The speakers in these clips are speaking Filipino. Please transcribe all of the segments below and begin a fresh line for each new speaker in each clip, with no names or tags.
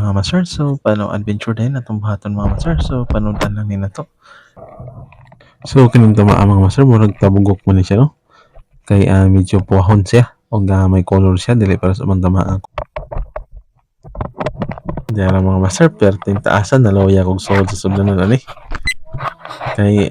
mga master. So, paano adventure din atong buhaton mga master. So, panudan lang ni na to. So, kining tamaa mga master, murag tabugok man ni siya, no? Kay medyo puwahon siya. O may color siya, dili para sa mga tamaan ko. Diyan mga master, perting taasan, naloya kong sold sa sudanan ani. Kay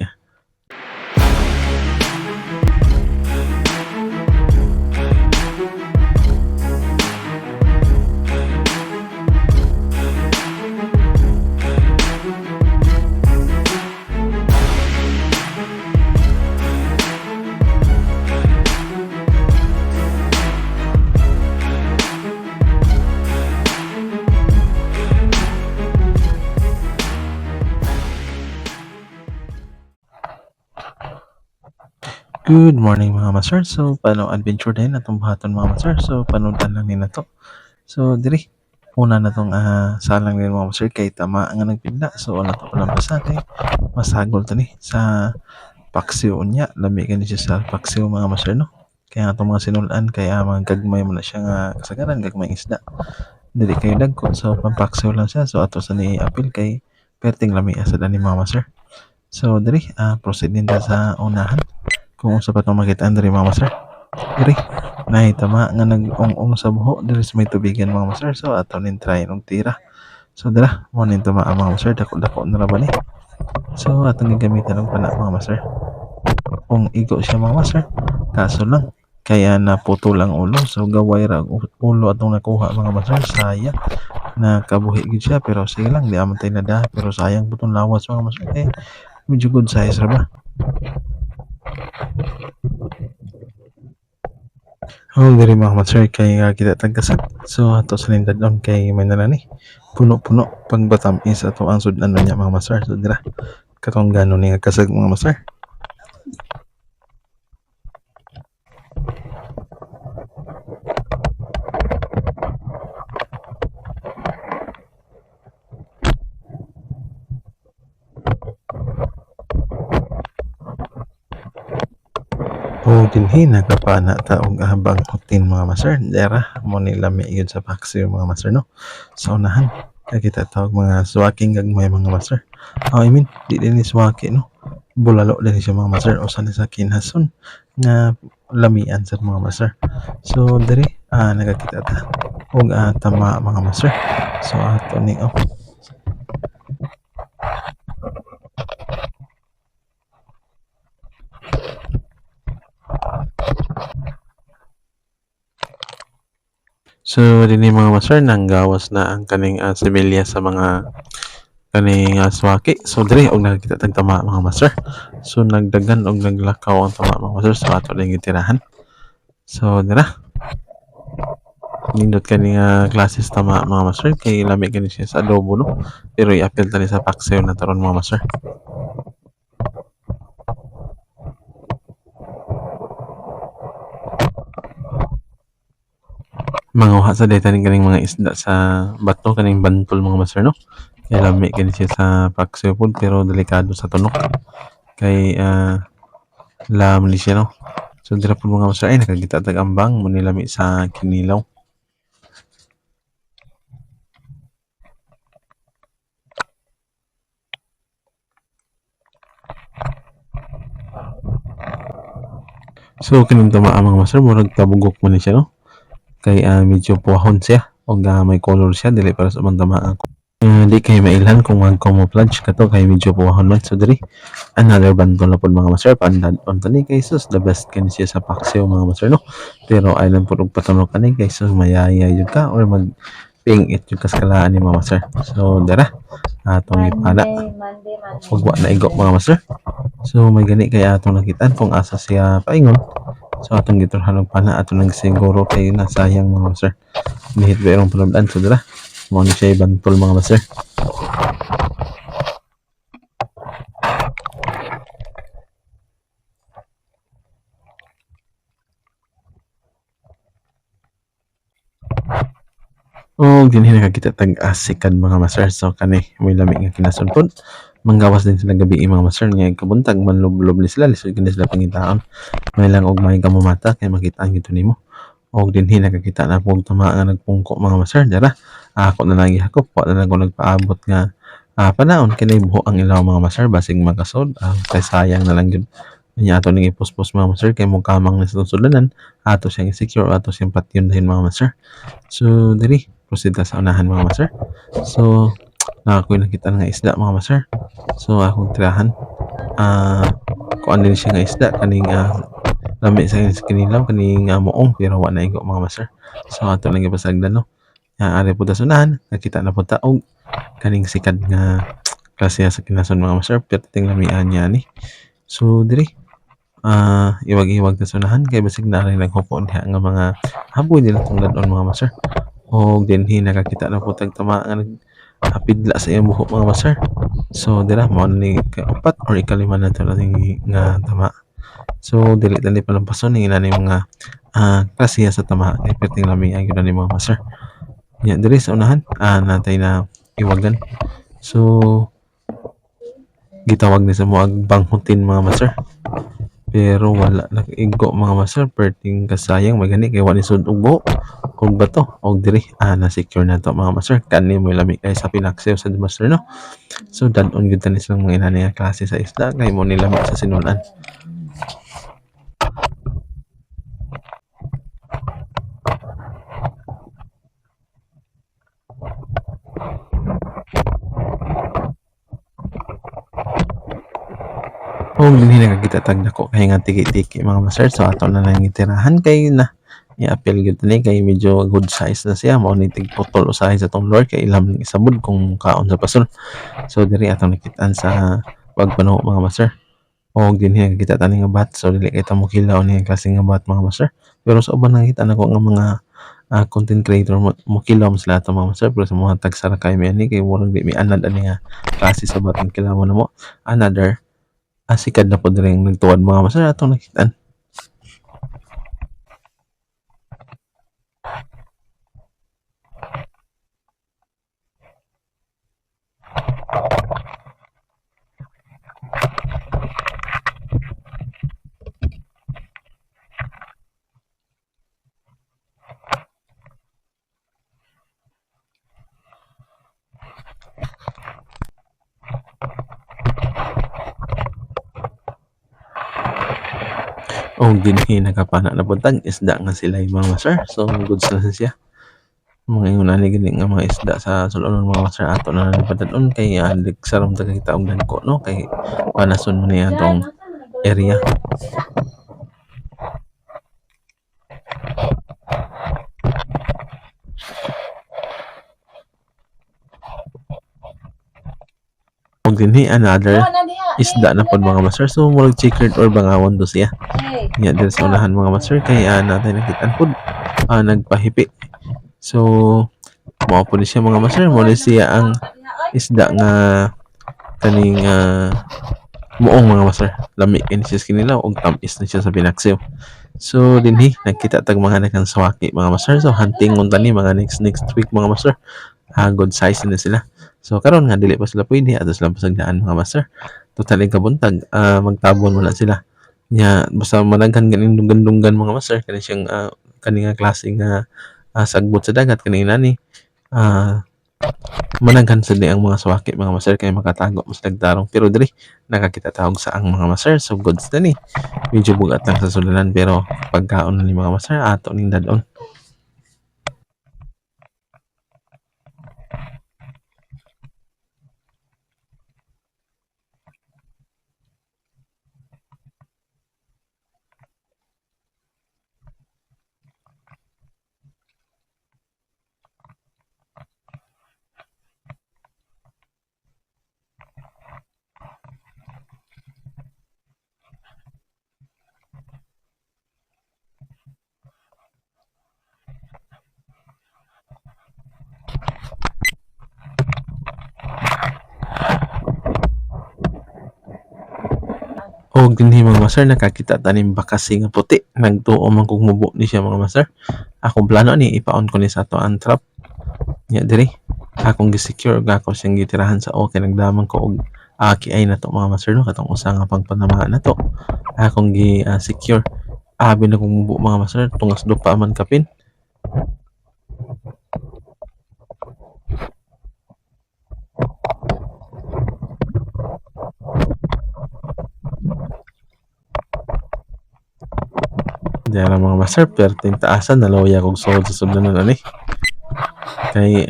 good morning mga master. So, paano adventure din atong buhaton mga master. So, panudan lang ni na to. So, diri una na tong salang din mga master kay tama nga nagpinda. So, ano to palang basa kay masagol to ni sa paksiw unya. Lami ka ni siya sa paksiw mga master, no? Kaya nga itong mga sinulaan kaya mga gagmay mo na siya nga kasagaran, gagmay isda. Dili kayo dagko, so pampaksiw lang siya. So, ato sa ni apil kay perting lami asad ani mga master. So, diri proceed din ta sa unahan. Kung unsa pa itong makitaan diri mga master. Diri, nahitama nga nag-ong-ong sa buho diri sa may tubigan mga master. So, ato nin try nung tira. So, dira, mo nin tama mga master. Dako-dako na raban eh. So, atong gagamitan ng pana mga master. Kung igo siya mga master, kaso lang kaya naputol ang ulo. So, gaway ra ulo atong nakuha mga master. Sayang na kabuhi gid siya, pero sige lang, di amantay na da. Pero sayang po itong lawas mga master. Eh, medyo good size ra ba? Diri mga master kay kita tagkasat. So, ato sa nindadon kay may nalani. Puno-puno pagbatam-is ato ang sudan na niya mga master. So, dira, katong gano'n ni kasag mga master. O dinhi nagapana ta og habang hutin mga master. Dira mo ni lami gyud sa paksiw mga master, no. Sa unahan kita tawag mga swaking gagmay mga master. I mean, di din ni swaki, no. Bulalo din siya mga master o sa sa kinhason nga lamian sa mga master. So diri nagakita ta og tama mga master. So ato ni So dinhi mga master nanggawas na ang kaning semilya sa mga kaning swaki. So diri og nakakita tag tama mga master. So nagdagan og naglakaw ang tama mga master. So ato lang gitirahan. So dira, nindot kaning klases tama mga master kay lami kani siya sa adobo, no. Pero i-apil tani sa paksiw na taron mga master. Manguha sa data ning kaning mga isda sa bato kaning bantol mga master, no. Kay lami kani siya sa paksiw pod pero delikado sa tunok. Kay lam ni siya, no. So dira pod mga master ay nakakita tag ambang mo ni lami sa kinilaw. So kining tamaa mga master, murag tabugok man ni siya, no. Kay medyo puwahon siya o may color siya, dili para sa mga tamaan ko. Di kay mailhan kung mag-camouflage ka to kay medyo puwahon man. So diri, another bantol na pod mga master. Pandad on tani kay sus, the best kani siya sa paksiw mga master, no. Pero island pod og patunok kani kay sus mayaya jud ka or mag pingit jud ka sa kalaan ni mga master. So dira, atong ipana. Ug wa na igo mga master. So may gani kay atong nakitaan kung asa siya paingon. So atong giturhan og pana, atong nagsiguro kay nasayang mga master. Nihit ba irong panudaan. So dira, mo ni siya bantol mga master. O dinhi nakakita tag asikan mga master. So kani may lami nga kinason pod. Manggawas din sila gabi mga master nga kabuntag manlublob ni sila, lisod kini sila pangitaon. May lang og may kamumata kay makita ang gito nimo. Og dinhi nakakita na pong tama nga nagpungko mga master. Dira, Ako na lang gihakop, wa na lang ko nagpaabot nga panaon kini buho ang ilaw mga master basig makasod kay sayang na lang gyud nya ato ning ipuspos mga master kay mo kamang na sa sudanan ato siyang i-secure ato siyang patyon dahin mga master. So diri proceed ta sa unahan mga master. So ako'y nakita nga isda mga master. So akong tirahan kuan din siya nga isda kaning lami sa kinilaw kaning muong pero wa na igo mga master. So ato lang gipasagdan no. Ari po ta sa unahan nakita na po ta og kaning sikad nga klase sa kinason mga master perting lamian niya ni. So diri iwag-iwag ta sa unahan kay basig na rin naghupo diha nga mga haboy nila tong dadon mga master. Og dinhi nakakita na po tag tama nga pidla sa iyang buhok mga master. So dira mao ni kaupat or ikalima na to ning nga tama. So dili tani palampason ning inani mga klase sa tama kay perting lamian gyud ni mga master. Nya diri sa unahan natay na iwagan. So gitawag ni sa moag banghutin mga master. Pero wala nag-igo mga master perting kasayang magani kay wala ni sud og buhok og bato og diri na secure na to mga master kani mo lami kay sa pinaksiw sa master no. So dad-on gyud tani silang mga inani nga klase sa isda kay mo nilami sa sinul-an. Og dinhi nakakita tag dako kay nga tiki-tiki mga master so ato na lang itirahan kay na i-appeal gyud ni kay medyo good size na siya mao ni tig putol usahay sa tong lure kay ilam ning isabod kung kaon sa pasul. So diri atong nakitaan sa pagpanuho mga master. Og dinhi nakita tani nga bat so dili kay ta mokilaw ni klase nga bat mga master. Pero sa uban nakita nako nga mga content creator mokilaw mo sila ato mga master pero sa mga tagsara kay mi ani kay murag di mi anad ani nga klase sa bat ang kilawon namo. Another sikad na po diri nagtuwad mga master atong nakitaan. Og dinhi nakapana na buntag isda nga sila yung mga master. So goods na siya. Mga ingon ani gini nga mga isda sa sulod mga master ato na napadadon kay saram ta kita og dagko no kay panason man niya tong area. Og dinhi another isda na pod mga master so murag chickered or bangawon do siya. Nya diri sa unahan mga master kay natay nakitaan pod nagpahipi. So mao po ni siya mga master mo ni siya ang isda nga kaning muong mga master lami kay siya sa kinilaw og tamis na siya sa pinaksiw. So dinhi nakita tag mga nakang sawaki mga master so hunting ngon tani mga next week mga master. Good size na sila. So karon nga dili pa sila pwede ato sila pasagdaan mga master. Total kabuntag magtabon mo na sila. Nya basta managhan ganing dunggan-dunggan mga master kani siyang kani nga klase nga sagbot sa dagat kani nani managhan sa ang mga suwaki mga master kay makatago mas nagtarong pero diri nakakita tawag sa ang mga master so goods na ni medyo bugat lang sa sulanan pero pagkaon na ni mga master ato ning dadon. Og dinhi mga master nakakita tanim bakasi nga puti nagtuo man kog mubo ni siya mga master. Akong plano ni ipaon ko ni sa ato ang trap. Nya diri akong gi-secure og ako siyang gitirahan sa okay nagdaman ko og kiay na to mga master no katong usa nga pagpanamaha na to. Akong gi secure abi na kong mubo mga master tungas dupa man kapin. Diyan ang mga master perting taasan naluya kog sahod sa sudlanan ani. Kay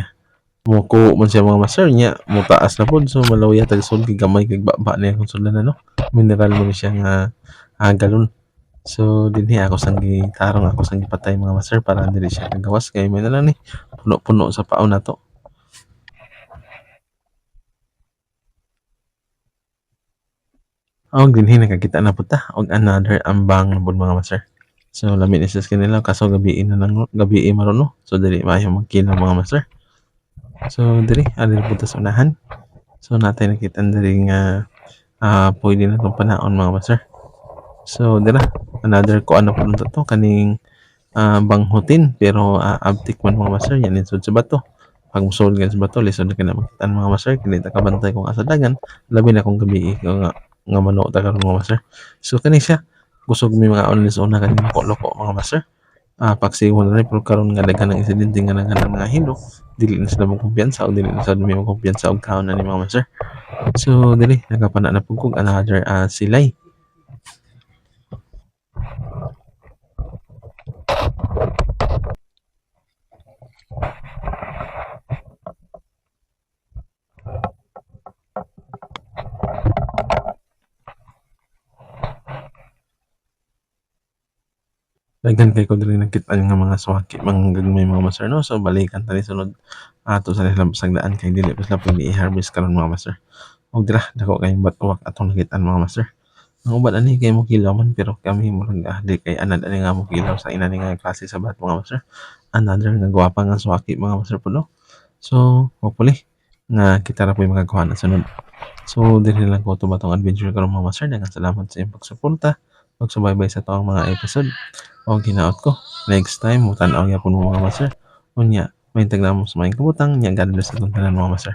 muko man siya mga master nya mutaas na pod so maluya tag sahod kay gamay kay baba niya akong sudlanan no. Mineral mo ni siya nga galon. So dinhi ako sang gitarong ako sang gipatay mga master para dili siya kagawas kay may na lang ni puno-puno sa paon nato. Og dinhi nakakita na pud ta og another ambang na pod mga master. So lami ni sis kanila kaso gabi na lang gabi maron no. So dili maayo magkilaw mga master. So diri ali pud ta sa unahan. So natay nakita diri nga pwede na tong panaon mga master. So dira another kuan na pud to kaning banghutin pero abtik man mga master yan lisod sa bato. Pag musod ka sa bato lisod ka na makita mga master kini ta kabantay kung asa dagan labi na kung gabi nga mano ta karon mga master. So kani siya kusog mi mga only sa una kaning loko mga master. Paksigon na rin pero karon nga daghan ng insidente nga naghanang mga hilo dili na sila magkumpiyansa o dili na sila magkumpiyansa og kaon na ni mga master. So dili nakapana na pud kog another silay. Daghan kay ko diri nakit-an nga mga suwaki mga gagmay mga master no. So balikan ta ni sunod ato sa nilang daan kay dili pa sila pwede i-harvest karon mga master. Og dira dako kayong batuwak atong nakit-an mga master. Ang uban ani kay mokilaw man pero kami murag di kay anad ani nga mokilaw sa ina ni nga klase sa bat mga master. Another nga gwapa nga suwaki mga master pud no. So hopefully nga kita ra po'y makakuha na sunod. So diri lang ko tumatong adventure karon mga master. Daghang salamat sa iyong pagsuporta, pagsubaybay sa tuwang mga episode. O hinaut ko next time mo tan-aw gyapon mo mga master. Unya mahintag namo sa maayong kabutang nya God bless atong tanan mga master.